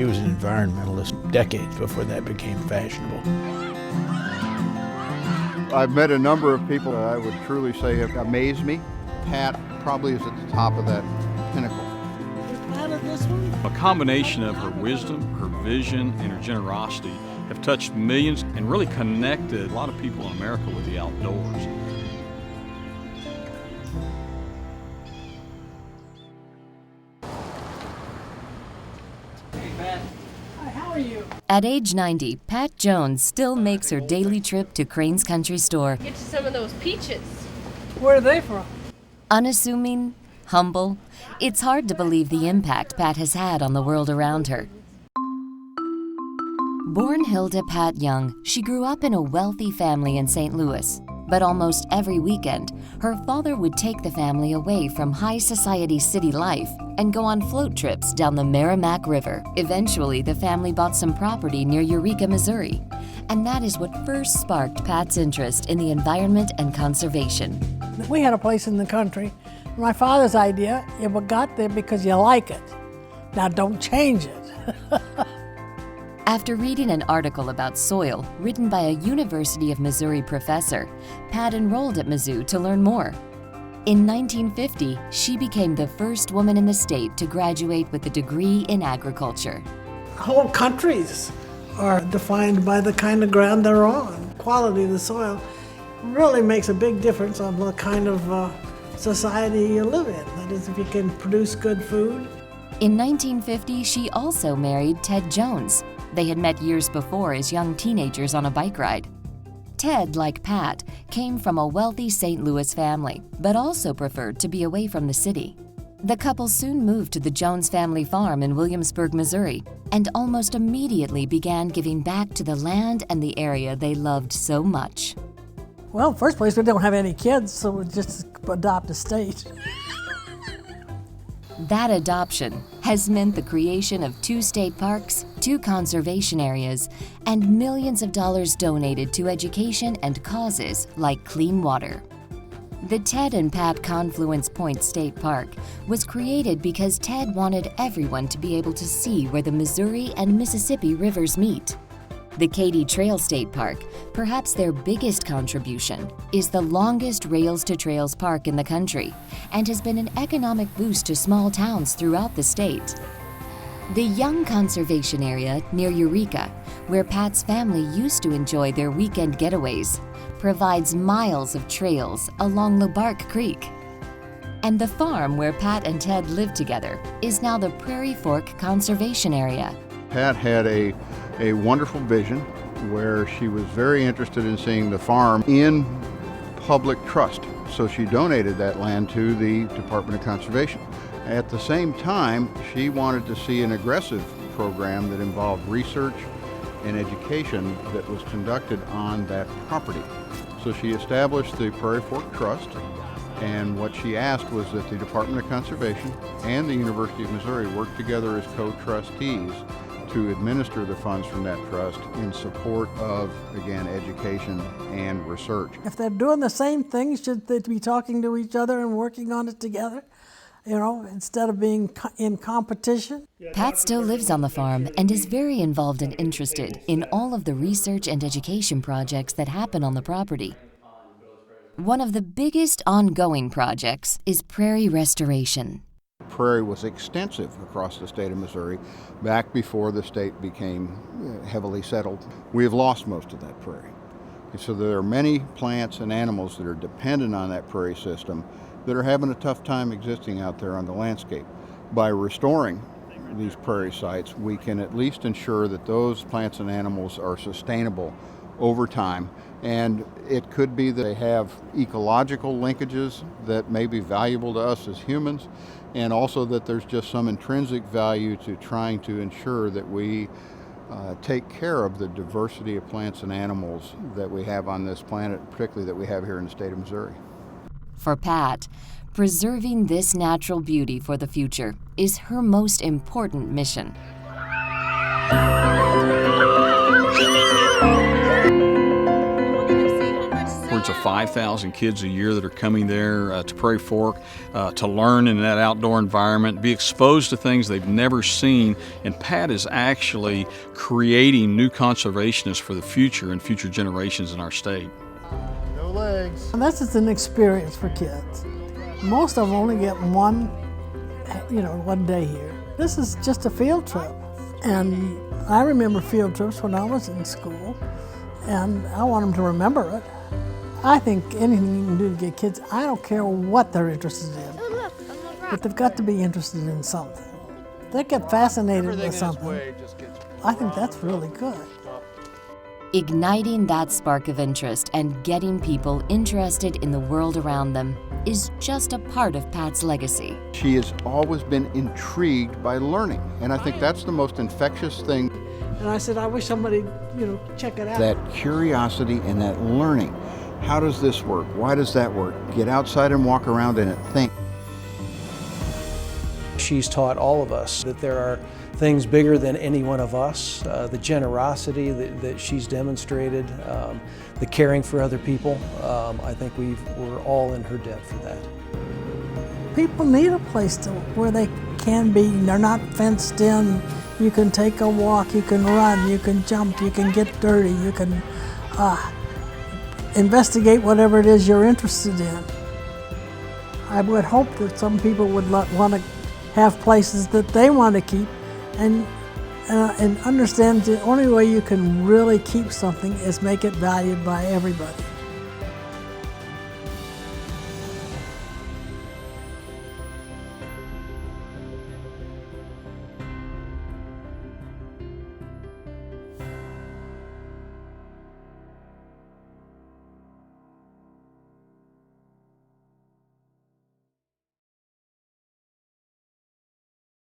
She was an environmentalist decades before that became fashionable. I've met a number of people that I would truly say have amazed me. Pat probably is at the top of that pinnacle. A combination of her wisdom, her vision, and her generosity have touched millions and really connected a lot of people in America with the outdoors. At age 90, Pat Jones still makes her daily trip to Crane's Country Store. Get you some of those peaches. Where are they from? Unassuming, humble, it's hard to believe the impact Pat has had on the world around her. Born Hilda Pat Young, she grew up in a wealthy family in St. Louis. But almost every weekend, her father would take the family away from high society city life and go on float trips down the Merrimack River. Eventually, the family bought some property near Eureka, Missouri. And that is what first sparked Pat's interest in the environment and conservation. We had a place in the country. My father's idea, it got there because you like it. Now don't change it. After reading an article about soil written by a University of Missouri professor, Pat enrolled at Mizzou to learn more. In 1950, she became the first woman in the state to graduate with a degree in agriculture. Whole countries are defined by the kind of ground they're on. Quality of the soil really makes a big difference on the kind of society you live in. That is, if you can produce good food. In 1950, she also married Ted Jones. They had met years before as young teenagers on a bike ride. Ted, like Pat, came from a wealthy St. Louis family, but also preferred to be away from the city. The couple soon moved to the Jones family farm in Williamsburg, Missouri, and almost immediately began giving back to the land and the area they loved so much. Well, first place, we don't have any kids, so we just adopt a state. That adoption has meant the creation of 2 state parks, 2 conservation areas, and millions of dollars donated to education and causes like clean water. The Ted and Pat Confluence Point State Park was created because Ted wanted everyone to be able to see where the Missouri and Mississippi rivers meet. The Katy Trail State Park, perhaps their biggest contribution, is the longest rails-to-trails park in the country and has been an economic boost to small towns throughout the state. The Young Conservation Area near Eureka, where Pat's family used to enjoy their weekend getaways, provides miles of trails along Lobark Creek. And the farm where Pat and Ted live together is now the Prairie Fork Conservation Area. Pat had a wonderful vision where she was very interested in seeing the farm in public trust. So she donated that land to the Department of Conservation. At the same time, she wanted to see an aggressive program that involved research and education that was conducted on that property. So she established the Prairie Fork Trust, and what she asked was that the Department of Conservation and the University of Missouri work together as co-trustees to administer the funds from that trust in support of, again, education and research. If they're doing the same thing, should they be talking to each other and working on it together? You know, instead of being in competition? Pat still lives on the farm and is very involved and interested in all of the research and education projects that happen on the property. One of the biggest ongoing projects is Prairie Restoration. Prairie was extensive across the state of Missouri back before the state became heavily settled. We have lost most of that prairie. And so there are many plants and animals that are dependent on that prairie system that are having a tough time existing out there on the landscape. By restoring these prairie sites, we can at least ensure that those plants and animals are sustainable over time. And it could be that they have ecological linkages that may be valuable to us as humans, and also that there's just some intrinsic value to trying to ensure that we take care of the diversity of plants and animals that we have on this planet, particularly that we have here in the state of Missouri. For Pat, preserving this natural beauty for the future is her most important mission. We're upwards of 5,000 kids a year that are coming there to Prairie Fork to learn in that outdoor environment, be exposed to things they've never seen. And Pat is actually creating new conservationists for the future and future generations in our state. No legs. And this is an experience for kids. Most of them only get one day here. This is just a field trip. And I remember field trips when I was in school, and I want them to remember it. I think anything you can do to get kids, I don't care what they're interested in, but they've got to be interested in something. They get fascinated with something. I think that's really good. Igniting that spark of interest and getting people interested in the world around them is just a part of Pat's legacy. She has always been intrigued by learning, and I think that's the most infectious thing. And I said, I wish somebody, check it out. That curiosity and that learning. How does this work? Why does that work? Get outside and walk around in it. Think. She's taught all of us that there are things bigger than any one of us. The generosity that she's demonstrated, the caring for other people. I think we're all in her debt for that. People need a place where they can be. They're not fenced in. You can take a walk, you can run, you can jump, you can get dirty, you can investigate whatever it is you're interested in. I would hope that some people would want to have places that they want to keep, and understand the only way you can really keep something is make it valued by everybody.